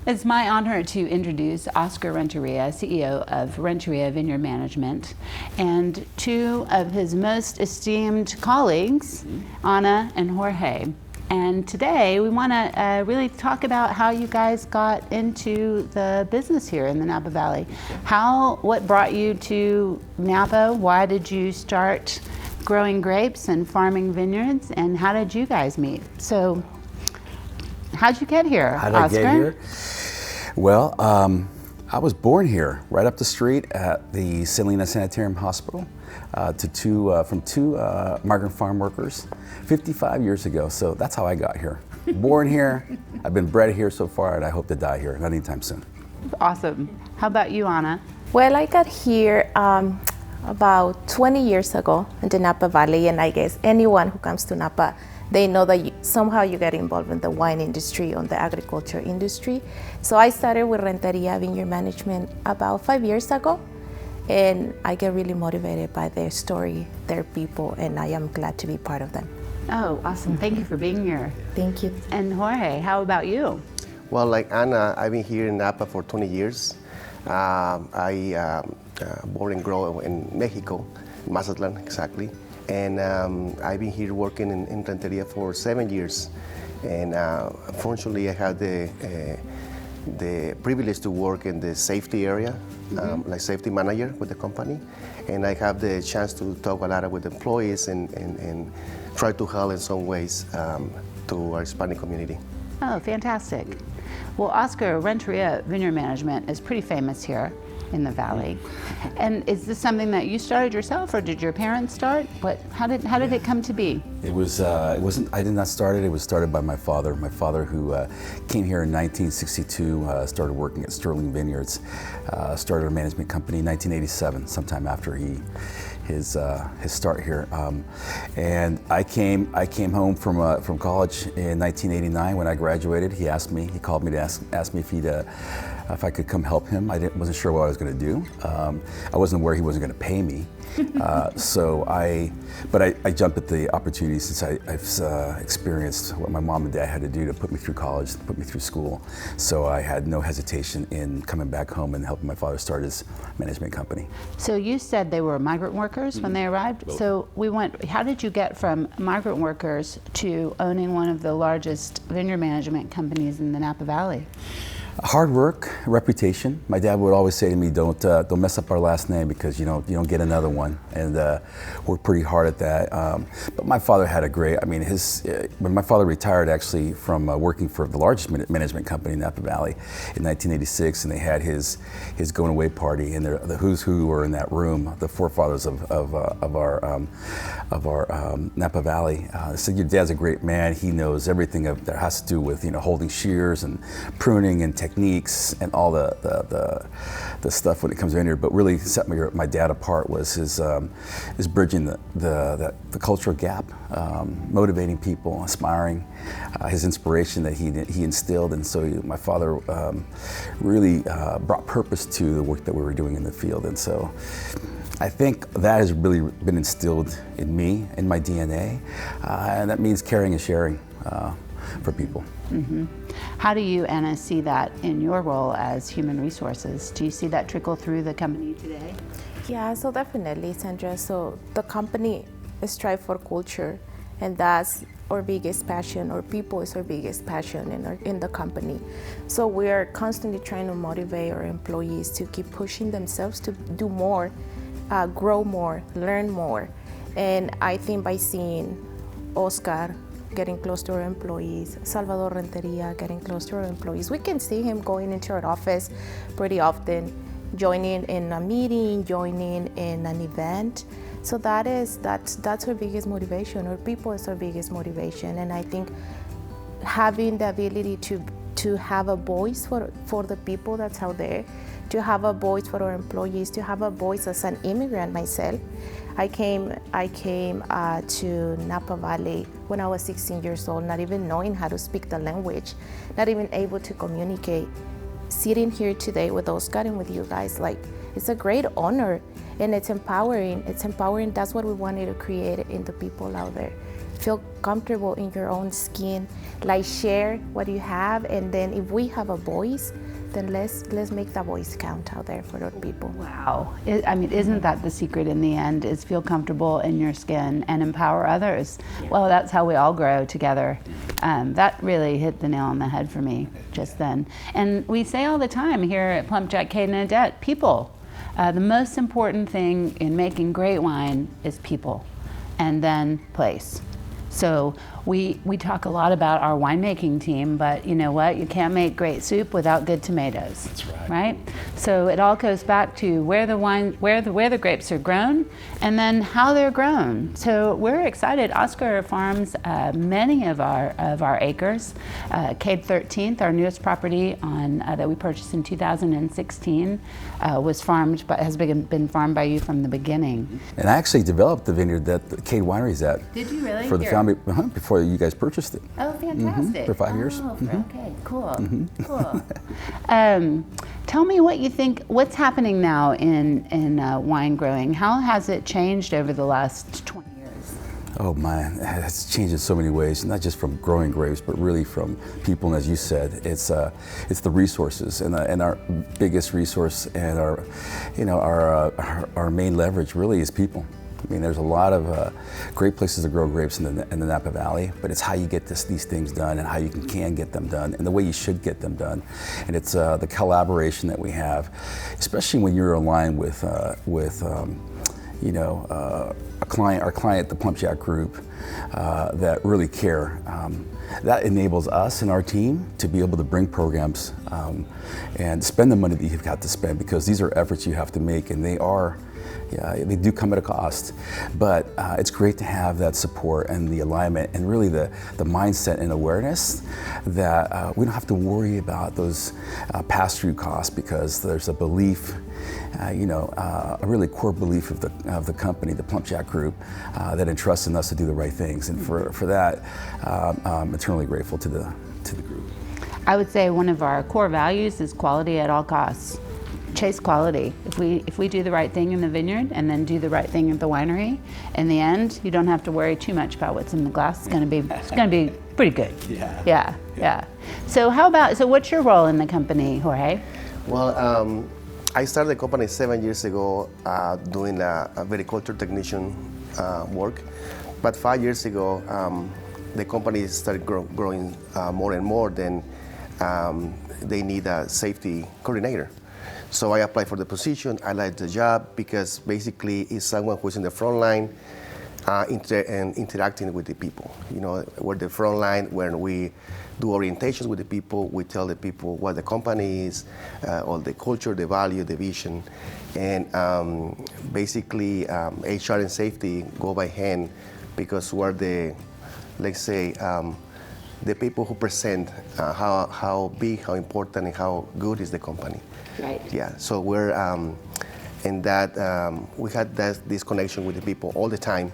It's my honor to introduce Oscar Renteria, CEO of Renteria Vineyard Management, and two of his most esteemed colleagues, Ana and Jorge. And today we want to really talk about how you guys got into the business here in the Napa Valley. What brought you to Napa? Why did you start growing grapes and farming vineyards? And how did you guys meet? So, how'd you get here, Oscar? How did I get here? Well, I was born here, right up the street at the Selena Sanitarium Hospital, from two migrant farm workers 55 years ago. So that's how I got here. Born here, I've been bred here so far, and I hope to die here, not anytime soon. Awesome. How about you, Ana? Well, I got here about 20 years ago in the Napa Valley, and I guess anyone who comes to Napa, they know that somehow you get involved in the wine industry, on the agriculture industry. So I started with Renteria Vineyard Management about 5 years ago, and I get really motivated by their story, their people, and I am glad to be part of them. Oh, awesome. Thank you for being here. Thank you. And Jorge, how about you? Well, like Ana, I've been here in Napa for 20 years. I born and grew in Mexico, Mazatlan exactly. And I've been here working in Renteria for 7 years. And fortunately, I had the privilege to work in the safety area, like safety manager with the company. And I have the chance to talk a lot with employees and try to help in some ways to our Hispanic community. Oh, fantastic. Well, Oscar, Renteria Vineyard Management is pretty famous here in the Valley. And is this something that you started yourself, or did your parents start? How did it come to be? It wasn't. I did not start it. It was started by my father. My father, who came here in 1962, started working at Sterling Vineyards. Started a management company in 1987, sometime after his start here. And I came home from college in 1989 when I graduated. He called me to ask me if I could come help him. I wasn't sure what I was going to do. I wasn't aware he wasn't going to pay me. But I jumped at the opportunity since I've experienced what my mom and dad had to do to put me through college, to put me through school. So I had no hesitation in coming back home and helping my father start his management company. So you said they were migrant workers when they arrived. Both. So how did you get from migrant workers to owning one of the largest vineyard management companies in the Napa Valley? Hard work, reputation. My dad would always say to me, "Don't mess up our last name because you don't get another one." And worked pretty hard at that. But my father had a great. When my father retired actually from working for the largest management company in Napa Valley in 1986, and they had his going away party, and the who's who were in that room, the forefathers of our Napa Valley. They said, "Your dad's a great man. He knows everything that has to do with holding shears and pruning and techniques and all the stuff when it comes in here." But really set my dad apart was his bridging the cultural gap, motivating people, inspiring, his inspiration that he instilled. And so my father really brought purpose to the work that we were doing in the field. And so I think that has really been instilled in me, in my DNA, and that means caring and sharing for people. Mm-hmm. How do you, Ana, see that in your role as human resources? Do you see that trickle through the company today? Yeah, so definitely, Sandra. So the company strives for culture, and that's our biggest passion. Our people is our biggest passion in the company. So we are constantly trying to motivate our employees to keep pushing themselves to do more, grow more, learn more. And I think by seeing Oscar getting close to our employees, Salvador Renteria getting close to our employees, we can see him going into our office pretty often, joining in a meeting, joining in an event. So that's our biggest motivation. Our people is our biggest motivation, and I think having the ability to have a voice for the people that's out there, to have a voice for our employees, to have a voice as an immigrant myself. I came to Napa Valley when I was 16 years old, not even knowing how to speak the language, not even able to communicate. Sitting here today with Oscar and with you guys, it's a great honor, and it's empowering. It's empowering. That's what we wanted to create in the people out there. feel comfortable in your own skin, like share what you have, and then if we have a voice, then let's make that voice count out there for other people. Wow. I mean, isn't that the secret in the end, is feel comfortable in your skin and empower others? Yeah. Well, that's how we all grow together. That really hit the nail on the head for me just then. And we say all the time here at PlumpJack, Kate and Odette, people. The most important thing in making great wine is people, and then place. So we talk a lot about our winemaking team, but you know what? You can't make great soup without good tomatoes. That's right. Right? So it all goes back to where the grapes are grown, and then how they're grown. So we're excited. Oscar farms many of our acres. Cade 13th, our newest property that we purchased in 2016, has been farmed by you from the beginning. And I actually developed the vineyard that the Cade Winery is at. Did you really? For the family, before you guys purchased it. Oh, fantastic. For 5 years. Okay, cool, cool. Tell me what you think, what's happening now in wine growing? How has it changed over the last 20 years? Oh man, it's changed in so many ways, not just from growing grapes, but really from people, and as you said, it's the resources, and our biggest resource and our main leverage really is people. I mean, there's a lot of great places to grow grapes in the Napa Valley, but it's how you get these things done and how you can get them done and the way you should get them done. And it's the collaboration that we have, especially when you're aligned with our client, the PlumpJack Group, that really care. That enables us and our team to be able to bring programs and spend the money that you've got to spend, because these are efforts you have to make, and they do come at a cost, but it's great to have that support and the alignment and really the mindset and awareness that we don't have to worry about those pass-through costs, because there's a belief, a really core belief of the company, the PlumpJack Group, that entrusts in us to do the right things, and for that, I'm eternally grateful to the group. I would say one of our core values is quality at all costs. Chase quality. If we do the right thing in the vineyard and then do the right thing at the winery, in the end, you don't have to worry too much about what's in the glass. It's going to be pretty good. Yeah. So what's your role in the company, Jorge? Well, I started the company 7 years ago doing a viticultural technician work, but 5 years ago the company started growing more and more. Then they need a safety coordinator. So I applied for the position. I like the job because basically it's someone who's in the front line and interacting with the people. We're the front line when we do orientations with the people. We tell the people what the company is, all the culture, the value, the vision. And basically HR and safety go by hand, because we're the people who present how big, how important, and how good is the company. Right. Yeah. So we're in that we had this connection with the people all the time.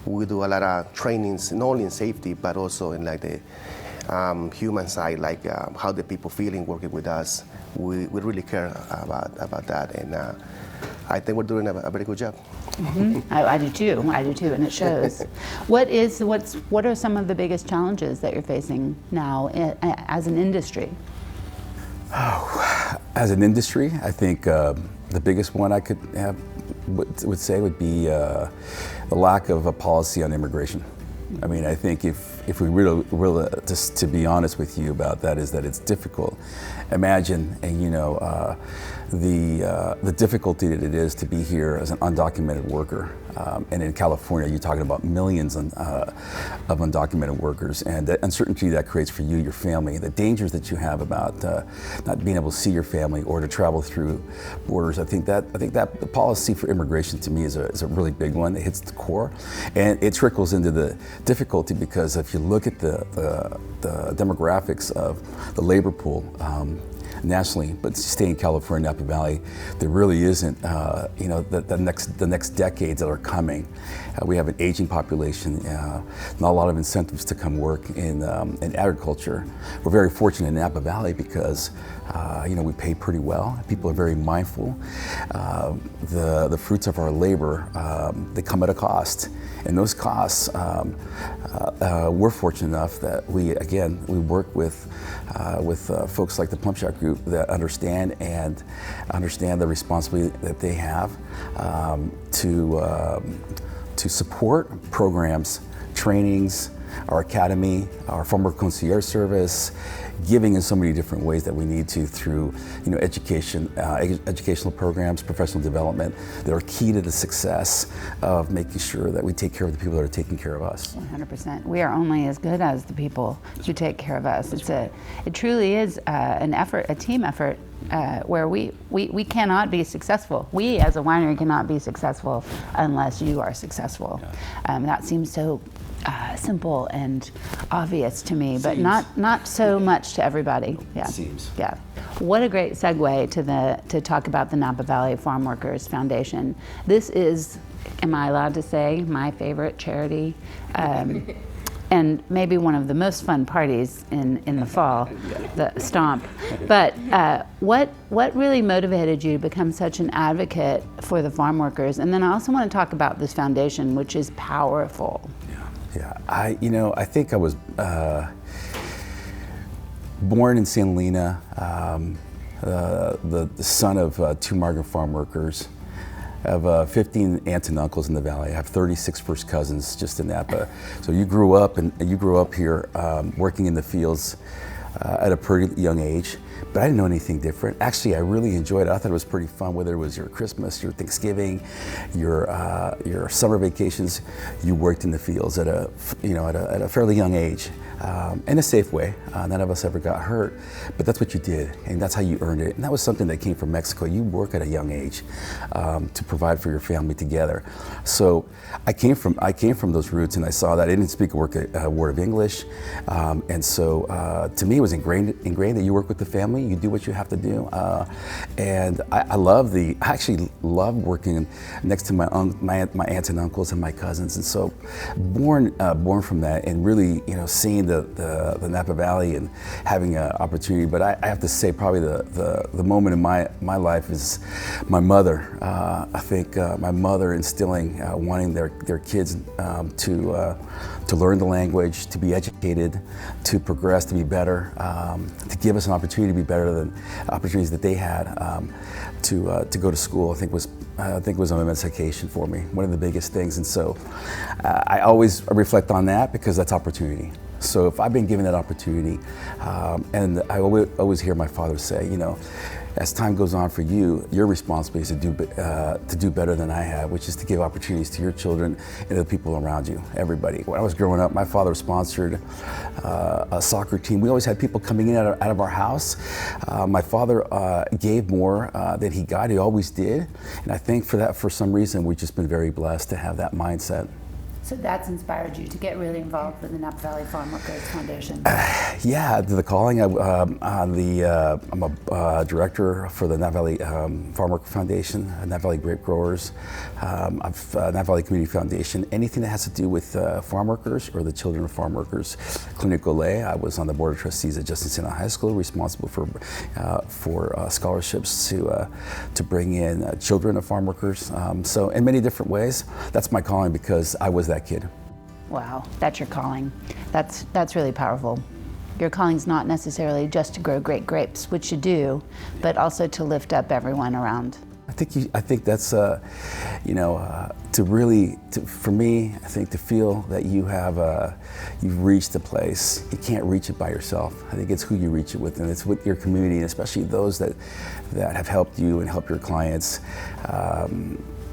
We do a lot of trainings, not only in safety, but also in the human side, how the people feeling working with us. We really care about that, and I think we're doing a very good job. Mm-hmm. I do too, and it shows. What are some of the biggest challenges that you're facing now as an industry? As an industry, I think the biggest one I would say would be the lack of a policy on immigration. I mean, I think if we really, just to be honest with you about that, is that it's difficult. Imagine, the difficulty that it is to be here as an undocumented worker. And in California, you're talking about millions of undocumented workers, and the uncertainty that creates for you, your family, the dangers that you have about not being able to see your family or to travel through borders. I think that the policy for immigration to me is a really big one. It hits the core, and it trickles into the difficulty, because if you look at the demographics of the labor pool, nationally, but stay in California, Napa Valley, there really isn't, the next decades that are coming. We have an aging population, not a lot of incentives to come work in agriculture. We're very fortunate in Napa Valley because we pay pretty well. People are very mindful. The fruits of our labor, they come at a cost. And those costs, we're fortunate enough that we work with folks like the PlumpJack Group that understand the responsibility that they have to support programs, trainings, our academy, our farmer concierge service, giving in so many different ways that we need to through educational programs, professional development that are key to the success of making sure that we take care of the people that are taking care of us. 100%. We are only as good as the people who take care of us. It truly is an effort, a team effort, where we cannot be successful. We as a winery cannot be successful unless you are successful. That seems so simple and obvious to me, but not so much to everybody. Yeah. Seems. Yeah. What a great segue to talk about the Napa Valley Farm Workers Foundation. This is, am I allowed to say, my favorite charity, and maybe one of the most fun parties in the fall, the Stomp. But what really motivated you to become such an advocate for the farm workers? And then I also want to talk about this foundation, which is powerful. Yeah, I think I was born in San Helena, the son of two migrant farm workers. I have 15 aunts and uncles in the valley. I have 36 first cousins just in Napa. So you grew up here working in the fields at a pretty young age, but I didn't know anything different. Actually, I really enjoyed it. I thought it was pretty fun, whether it was your Christmas, your Thanksgiving, your summer vacations. You worked in the fields at a fairly young age, in a safe way. None of us ever got hurt, but that's what you did, and that's how you earned it. And that was something that came from Mexico. You work at a young age to provide for your family together. So I came from those roots, and I saw that. I didn't speak a word of English, and so to me it was ingrained that you work with the family, you do what you have to do, and I actually love working next to my aunts and uncles and my cousins, and so born from that, and really seeing the Napa Valley and having an opportunity. But I have to say, probably the moment in my life is my mother. I think my mother instilling wanting their kids to learn the language, to be educated, to progress, to be better, to give us an opportunity to be better than opportunities that they had, to go to school. I think was an emancipation for me, one of the biggest things. And so I always reflect on that because that's opportunity. So if I've been given that opportunity, and I always hear my father say, as time goes on for you, your responsibility is to do better than I have, which is to give opportunities to your children and to the people around you, everybody. When I was growing up, my father sponsored a soccer team. We always had people coming in out of our house. My father gave more than he got. He always did. And I think for some reason, we've just been very blessed to have that mindset. So that's inspired you to get really involved with the Napa Valley Farm Workers Foundation. Yeah, the calling. I'm a director for the Napa Valley Farm Worker Foundation, Napa Valley Grape Growers, Napa Valley Community Foundation. Anything that has to do with farm workers or the children of farm workers. Clinic Olay. I was on the board of trustees at Justin Sena High School, responsible for scholarships to bring in children of farm workers. So in many different ways, that's my calling because I was that kid. Wow, that's your calling. That's really powerful. Your calling's not necessarily just to grow great grapes, which you do, but also to lift up everyone around. I think that's for me, I think to feel that you've reached a place. You can't reach it by yourself. I think it's who you reach it with, and it's with your community, and especially those that have helped you and helped your clients.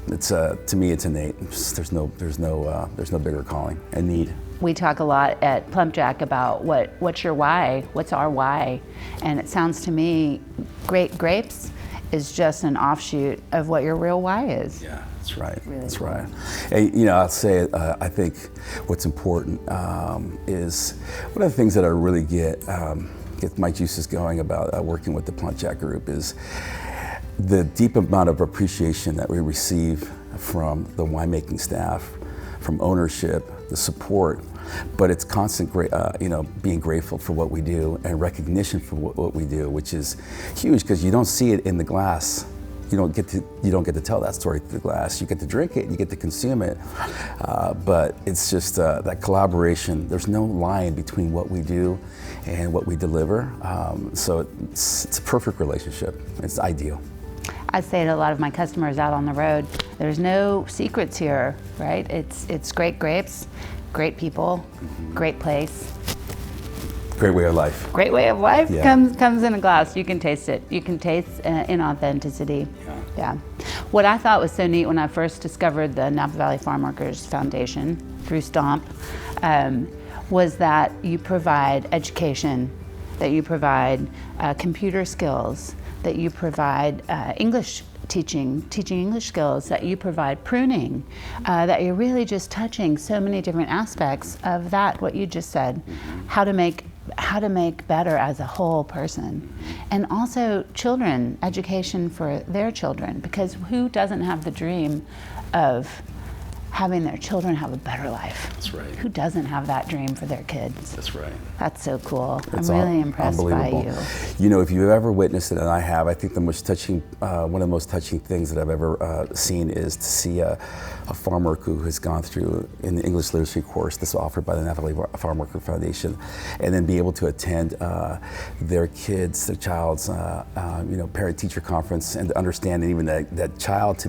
To me, it's innate. There's no bigger calling and need. We talk a lot at PlumpJack about what's your why, what's our why, and it sounds to me, great grapes is just an offshoot of what your real why is. Yeah, that's right. Really that's cool. right. And, I'll say I think what's important is one of the things that I really get get my juices going about working with the PlumpJack group is the deep amount of appreciation that we receive from the winemaking staff, from ownership, the support, but it's constant, being grateful for what we do and recognition for what we do, which is huge because you don't see it in the glass. You don't get to tell that story through the glass. You get to drink it, you get to consume it, but it's just that collaboration. There's no line between what we do and what we deliver, so it's a perfect relationship. It's ideal. I say to a lot of my customers out on the road, there's no secrets here, right? It's great grapes, great people, great place. Great way of life. Great way of life. Yeah. comes in a glass. You can taste it. You can taste inauthenticity. Yeah. What I thought was so neat when I first discovered the Napa Valley Farmworkers Foundation through Stomp was that you provide education, that you provide computer skills, that you provide English teaching English skills, that you provide pruning, that you're really just touching so many different aspects of that, what you just said, how to make better as a whole person. And also children, education for their children, because who doesn't have the dream of having their children have a better life? That's right. Who doesn't have that dream for their kids? That's right. That's so cool. It's I'm really impressed by unbelievable. you. You know, if you've ever witnessed it, and I have, I think the most touching, one of the most touching things that I've ever seen is to see a farm worker who has gone through in the English literacy course that's offered by the Napa Valley Farm Worker Foundation, and then be able to attend their child's parent-teacher conference, and to understand and even that child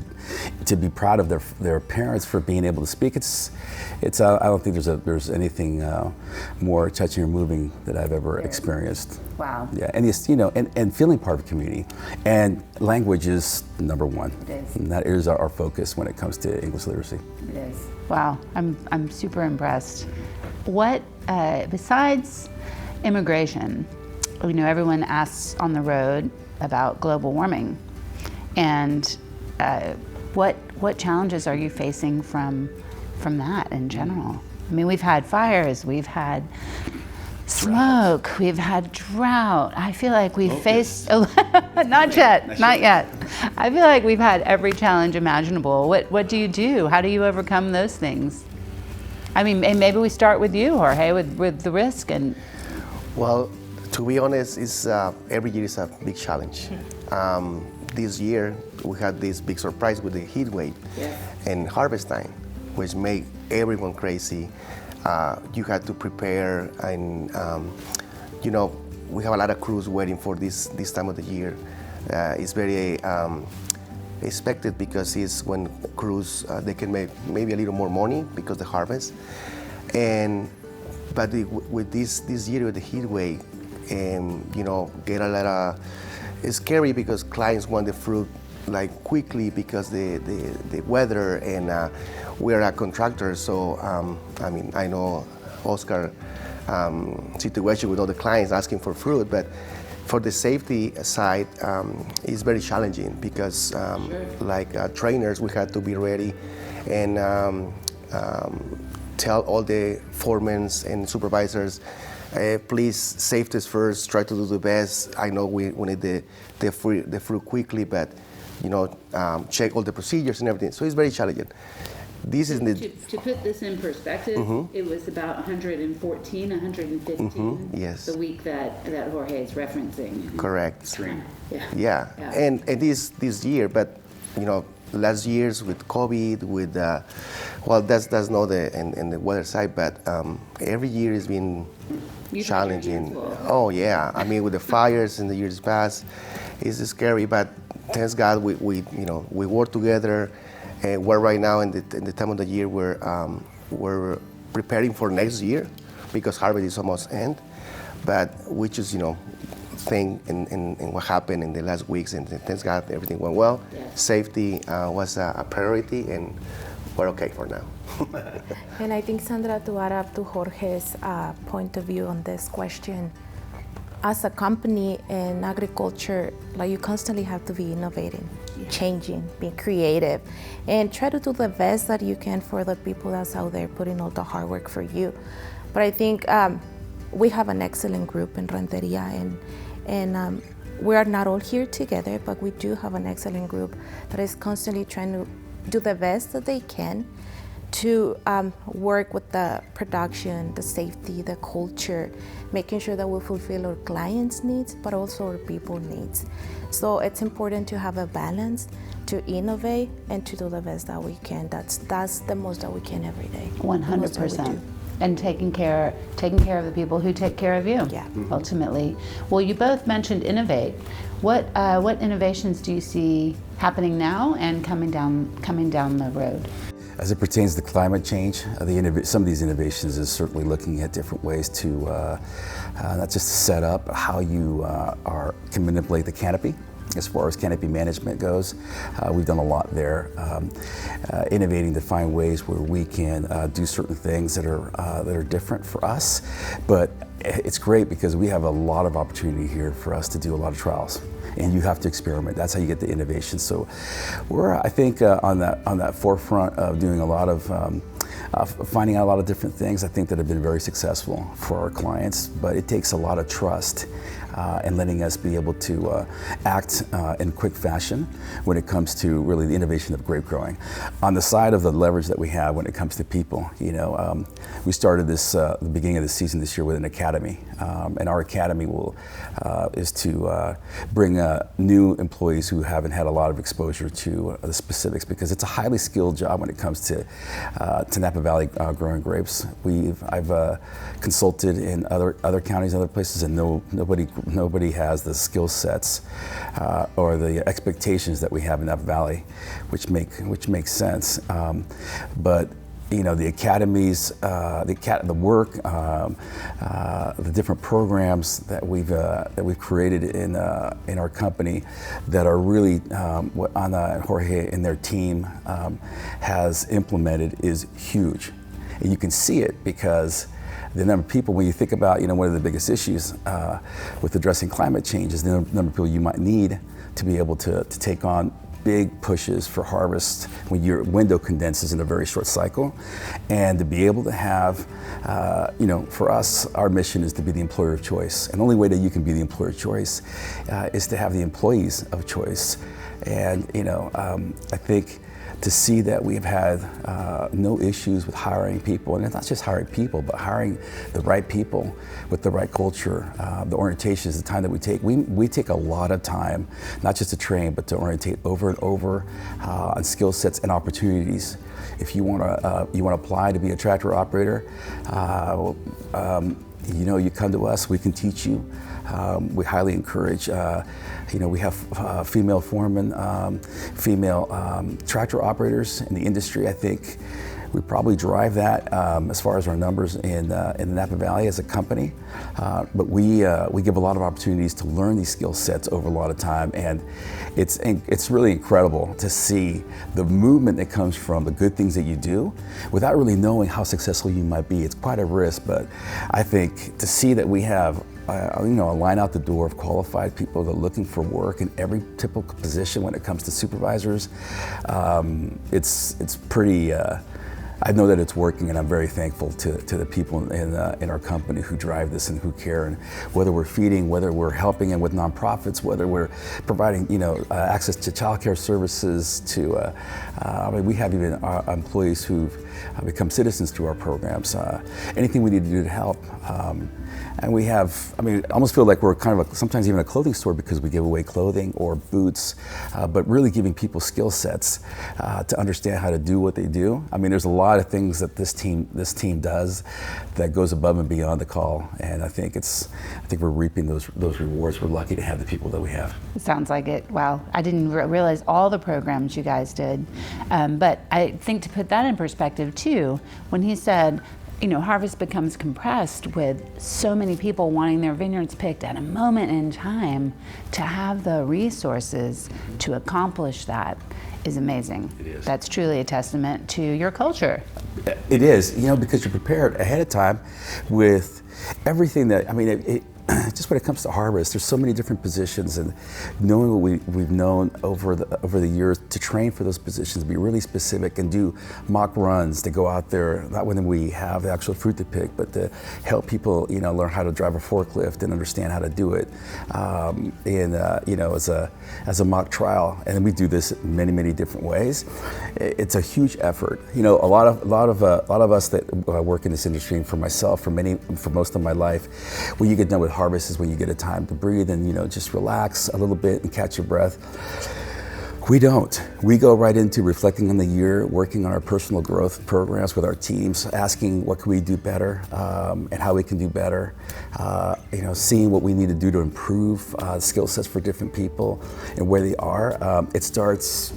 to be proud of their parents for being able to speak. It's I don't think there's anything more touching or moving that I've ever experienced. Wow. Yeah, and it's, and feeling part of the community, and language is number one. It is. And that is our focus when it comes to English literacy. It is. Wow, I'm super impressed. What besides immigration, everyone asks on the road about global warming, and what challenges are you facing from that in general? I mean, we've had fires, we've had smoke, we've had drought. I feel like we've faced, not yet. I feel like we've had every challenge imaginable. What do you do? How do you overcome those things? I mean, and maybe we start with you, Jorge, with the risk. And Well, to be honest, every year is a big challenge. This year, we had this big surprise with the heat wave and harvest time, which made everyone crazy. You had to prepare, and we have a lot of crews waiting for this time of the year. It's very expected because it's when crews they can make maybe a little more money because the harvest. But with this year with the heat wave, get a lot of. It's scary because clients want the fruit like quickly because the weather, and we are a contractor, so I know Oscar situation with all the clients asking for fruit, but for the safety side, it's very challenging because trainers, we had to be ready and tell all the foremen and supervisors, please, safety first, try to do the best. I know we need the fruit quickly, but check all the procedures and everything. So it's very challenging. This is to put this in perspective, it was about 114, 115 yes. the week that Jorge is referencing. Correct. Yeah. And this year, but last years with COVID, with that's not in the weather side, but every year has been challenging. Oh yeah, I mean with the fires in the years past, it's scary, but thanks God we work together. And we're right now in the time of the year where we're preparing for next year because harvest is almost end. But we just think in what happened in the last weeks, and thanks God everything went well. Yes. Safety was a priority, and we're okay for now. And I think, Sandra, to add up to Jorge's point of view on this question, as a company in agriculture, you constantly have to be innovating, changing, being creative, and try to do the best that you can for the people that's out there putting all the hard work for you. But I think we have an excellent group in Renteria, and we are not all here together, but we do have an excellent group that is constantly trying to do the best that they can to work with the production, the safety, the culture, making sure that we fulfill our clients' needs, but also our people needs. So it's important to have a balance, to innovate, and to do the best that we can. That's the most that we can every day. 100%. And taking care of the people who take care of you. Yeah. Ultimately. Well, you both mentioned innovate. What innovations do you see happening now and coming down the road? As it pertains to climate change, some of these innovations is certainly looking at different ways to not just set up how you can manipulate the canopy. As far as canopy management goes, we've done a lot there, innovating to find ways where we can do certain things that are different for us. But it's great because we have a lot of opportunity here for us to do a lot of trials, and you have to experiment. That's how you get the innovation. So we're, I think, on that forefront of doing a lot of finding out a lot of different things, I think, that have been very successful for our clients. But it takes a lot of trust and letting us be able to act in quick fashion when it comes to really the innovation of grape growing. On the side of the leverage that we have when it comes to people, we started this the beginning of the season this year with an academy, and our academy is to bring new employees who haven't had a lot of exposure to the specifics, because it's a highly skilled job when it comes to Napa Valley growing grapes. I've consulted in other counties, other places, and nobody has the skill sets or the expectations that we have in Napa Valley, which makes sense. But the academies, the work, the different programs that we've created in our company that are really what Ana and Jorge and their team has implemented is huge, and you can see it because the number of people, when you think about, one of the biggest issues with addressing climate change is the number of people you might need to be able to take on big pushes for harvest when your window condenses in a very short cycle. And to be able to have, for us, our mission is to be the employer of choice. And the only way that you can be the employer of choice is to have the employees of choice. And, I think to see that we've had no issues with hiring people, and it's not just hiring people, but hiring the right people with the right culture, the orientations, the time that we take. We take a lot of time, not just to train, but to orientate over and over on skill sets and opportunities. If you want to apply to be a tractor operator, you come to us, we can teach you. We highly encourage, we have female foremen, female tractor operators in the industry. I think we probably drive that as far as our numbers in the Napa Valley as a company. But we give a lot of opportunities to learn these skill sets over a lot of time, and it's really incredible to see the movement that comes from the good things that you do without really knowing how successful you might be. It's quite a risk, but I think to see that we have a line out the door of qualified people that are looking for work in every typical position when it comes to supervisors, it's pretty. I know that it's working, and I'm very thankful to the people in our company who drive this and who care. And whether we're feeding, whether we're helping them with nonprofits, whether we're providing access to childcare services, we have even our employees who've become citizens through our programs. Anything we need to do to help. And we have, I almost feel like we're kind of sometimes even a clothing store because we give away clothing or boots, but really giving people skill sets to understand how to do what they do. There's a lot of things that this team does that goes above and beyond the call, and I think we're reaping those rewards. We're lucky to have the people that we have. It sounds like it. Wow, I didn't realize all the programs you guys did, but I think to put that in perspective too, when he said, harvest becomes compressed with so many people wanting their vineyards picked at a moment in time, to have the resources to accomplish that is amazing. It is. That's truly a testament to your culture. It is, because you're prepared ahead of time with everything that, just when it comes to harvest, there's so many different positions, and knowing what we've known over the years to train for those positions, be really specific and do mock runs to go out there, not when we have the actual fruit to pick, but to help people, learn how to drive a forklift and understand how to do it, as a mock trial. And we do this in many, many different ways. It's a huge effort. A lot of us that work in this industry, and for myself, for most of my life, when you get done with harvest is when you get a time to breathe and just relax a little bit and catch your breath. We don't. We go right into reflecting on the year, working on our personal growth programs with our teams, asking what can we do better and how we can do better. Seeing what we need to do to improve skill sets for different people and where they are. It starts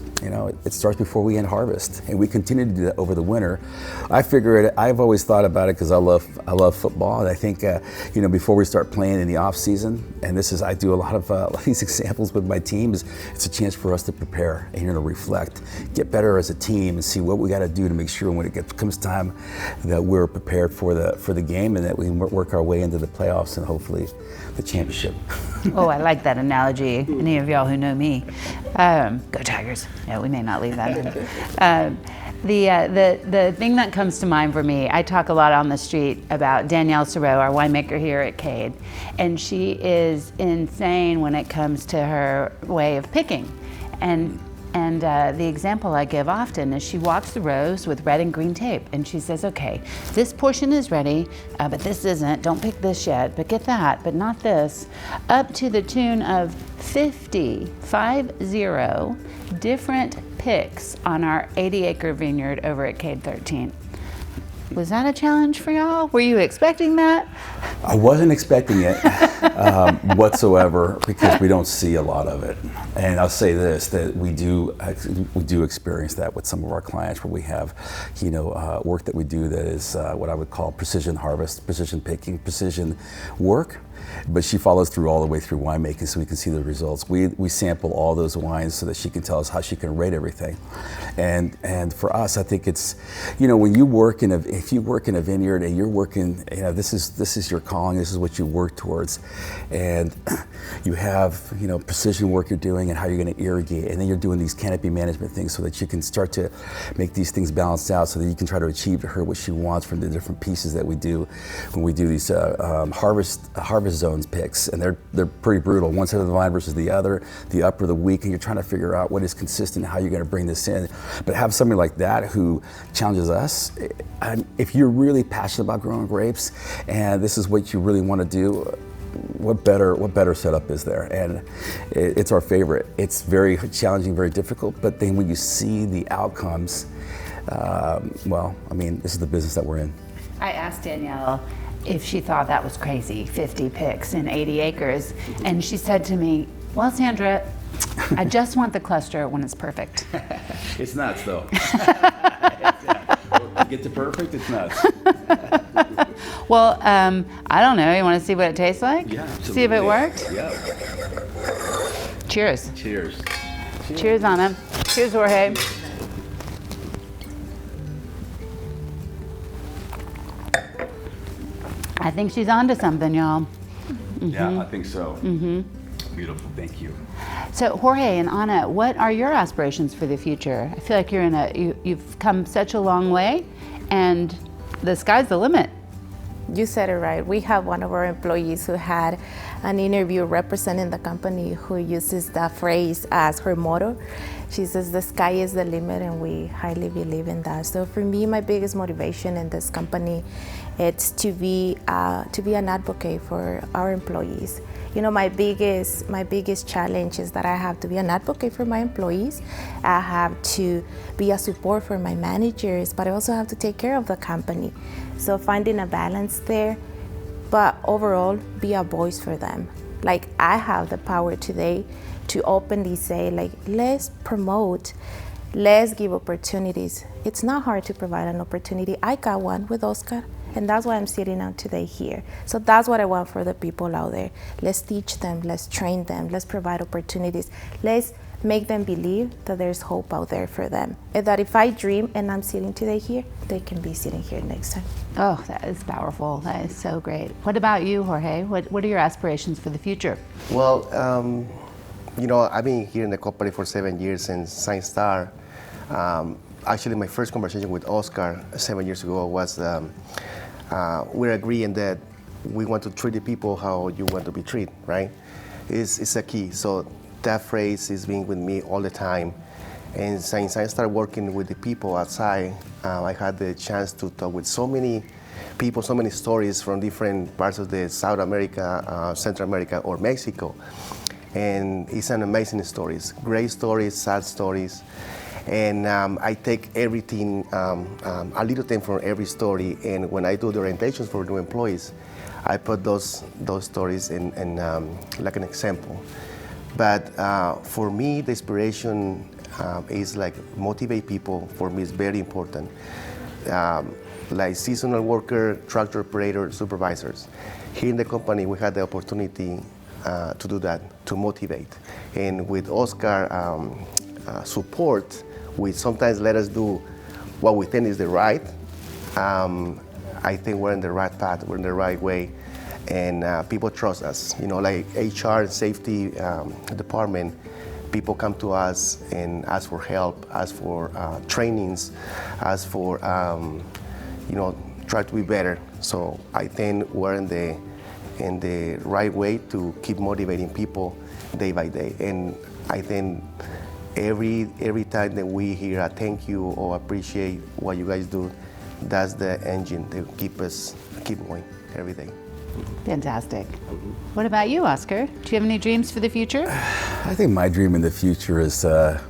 before we end harvest, and we continue to do that over the winter. I've always thought about it because I love football, and I think before we start playing in the off season, and I do a lot of these examples with my teams. It's a chance for us to prepare and to reflect, get better as a team, and see what we got to do to make sure when it comes time that we're prepared for the game, and that we work our way into the playoffs and hopefully the championship. Oh, I like that analogy. Any of y'all who know me, go Tigers. Yeah, we may not leave that in. The thing that comes to mind for me, I talk a lot on the street about Danielle Sorrow, our winemaker here at Cade, and she is insane when it comes to her way of picking. And the example I give often is she walks the rows with red and green tape, and she says, okay, this portion is ready, but this isn't. Don't pick this yet, but get that, but not this. Up to the tune of 50 different picks on our 80-acre vineyard over at Cade 13. Was that a challenge for y'all? Were you expecting that? I wasn't expecting it whatsoever, because we don't see a lot of it. And I'll say this, that we do experience that with some of our clients, where we have, work that we do that is what I would call precision harvest, precision picking, precision work. But she follows through all the way through winemaking, so we can see the results. We sample all those wines so that she can tell us how she can rate everything. And for us, I think it's, when you work if you work in a vineyard and you're working, this is your calling, this is what you work towards. And you have, precision work you're doing and how you're going to irrigate. And then you're doing these canopy management things so that you can start to make these things balanced out, so that you can try to achieve to her what she wants from the different pieces that we do when we do these harvest zones picks. And they're pretty brutal. One side of the vine versus the other, the up or the weak, and you're trying to figure out what is consistent, how you're going to bring this in. But have somebody like that who challenges us, if you're really passionate about growing grapes and this is what you really want to do, what better setup is there? And it's our favorite. It's very challenging, very difficult, but then when you see the outcomes, this is the business that we're in. I asked Danielle if she thought that was crazy, 50 picks in 80 acres, and she said to me, well, Sandra, I just want the cluster when it's perfect. It's nuts, though. To get to perfect, it's nuts. Well, I don't know. You want to see what it tastes like? Yeah, absolutely. See if it worked? Yeah. Cheers. Cheers. Cheers, Anna. Cheers, Jorge. I think she's onto something, y'all. Mm-hmm. Yeah, I think so. Mm-hmm. Beautiful, thank you. So Jorge and Anna, what are your aspirations for the future? I feel like you've come such a long way, and the sky's the limit. You said it right. We have one of our employees who had an interview representing the company who uses that phrase as her motto. She says the sky is the limit, and we highly believe in that. So for me, my biggest motivation in this company, it's to be an advocate for our employees. My biggest challenge is that I have to be an advocate for my employees. I have to be a support for my managers, but I also have to take care of the company. So finding a balance there, but overall be a voice for them. Like, I have the power today to openly say, let's promote, let's give opportunities. It's not hard to provide an opportunity. I got one with Oscar, and that's why I'm sitting out today here. So that's what I want for the people out there. Let's teach them, let's train them, let's provide opportunities. Let's make them believe that there's hope out there for them. And that if I dream and I'm sitting today here, they can be sitting here next time. Oh, that is powerful. That is so great. What about you, Jorge? What are your aspirations for the future? Well, I've been here in the company for 7 years since Science Star. Actually, my first conversation with Oscar 7 years ago was we're agreeing that we want to treat the people how you want to be treated, right? It's a key. So that phrase is being with me all the time. And since I started working with the people outside, I had the chance to talk with so many people, so many stories from different parts of the South America, Central America, or Mexico. And it's an amazing stories, great stories, sad stories. And I take everything, a little thing from every story, and when I do the orientations for new employees, I put those stories in like an example. But for me, the inspiration is like motivate people. For me, it's very important. Like seasonal worker, tractor operator, supervisors. Here in the company, we had the opportunity to do that, to motivate. And with Oscar support, we sometimes let us do what we think is the right. I think we're in the right path, we're in the right way, and people trust us. Like HR and safety department, people come to us and ask for help, ask for trainings, ask for, try to be better. So I think we're in the right way to keep motivating people day by day. And I think every time that we hear a thank you or appreciate what you guys do, that's the engine that keep going every day. Fantastic. What about you, Oscar? Do you have any dreams for the future? I think my dream in the future is to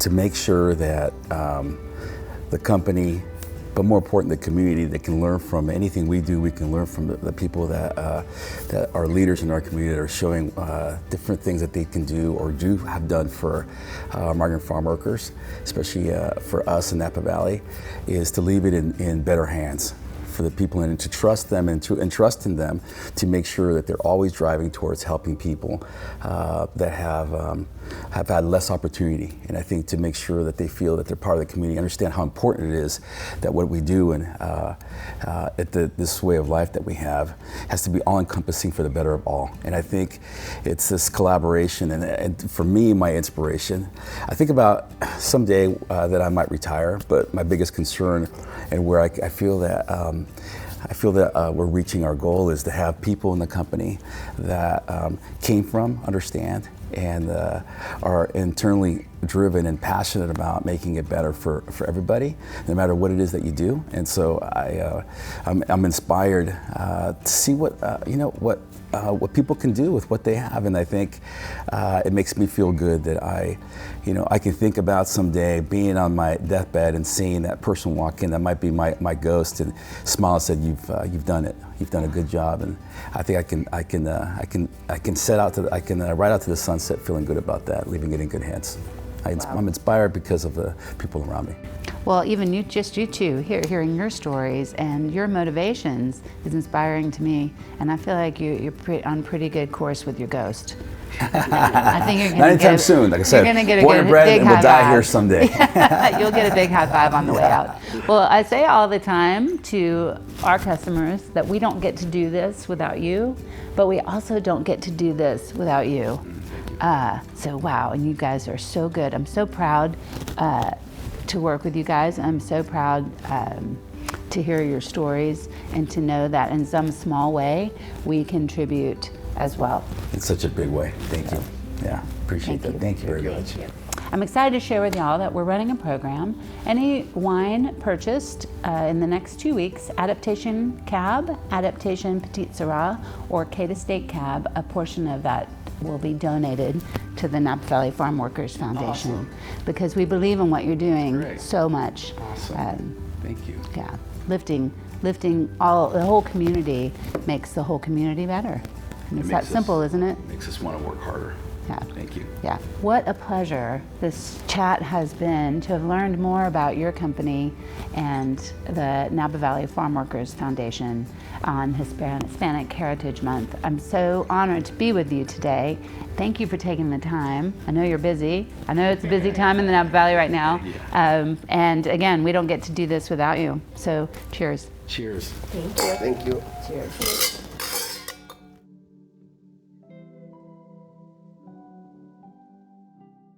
make sure that the company, but more important, the community, that can learn from anything we do. We can learn from the people that are leaders in our community that are showing different things that they can do or have done for migrant farm workers, especially for us in Napa Valley, is to leave it in better hands for the people and to trust them and trust in them to make sure that they're always driving towards helping people that have had less opportunity. And I think to make sure that they feel that they're part of the community, understand how important it is that what we do and this way of life that we have has to be all-encompassing for the better of all. And I think it's this collaboration, and for me, my inspiration, I think about someday that I might retire, but my biggest concern and where I feel that we're reaching our goal is to have people in the company that came from, understand, and are internally driven and passionate about making it better for everybody, no matter what it is that you do. And so I'm inspired to see what people can do with what they have, and I think it makes me feel good that I can think about someday being on my deathbed and seeing that person walk in that might be my ghost and smile and said, "You've done it. You've done a good job." And I think I can ride out to the sunset feeling good about that, leaving it in good hands. I'm inspired because of the people around me. Well, even you two, hearing your stories and your motivations is inspiring to me, and I feel like you're on pretty good course with your ghost. I think you're not anytime soon. Like I said, born and bred, and we'll die here someday. You'll get a big high five on the way out. Well, I say all the time to our customers that we don't get to do this without you, but we also don't get to do this without you. So wow, and you guys are so good. I'm so proud to work with you guys. I'm so proud to hear your stories and to know that in some small way we contribute as well. In such a big way. Thank you. Yeah, appreciate that. Thank you very much. I'm excited to share with y'all that we're running a program. Any wine purchased in the next 2 weeks, Adaptation Cab, Adaptation Petite Syrah, or Cada Steak Cab, a portion of that will be donated to the Napa Valley Farm Workers Foundation. Awesome. Because we believe in what you're doing so much. Awesome. Thank you. Yeah, lifting the whole community makes the whole community better. And it's that simple, isn't it? Makes us want to work harder. Yeah. Thank you. Yeah. What a pleasure this chat has been to have learned more about your company and the Napa Valley Farm Workers Foundation on Hispanic Heritage Month. I'm so honored to be with you today. Thank you for taking the time. I know you're busy. I know it's a busy time in the Napa Valley right now. And again, we don't get to do this without you. So cheers. Cheers. Thank you. Thank you. Cheers.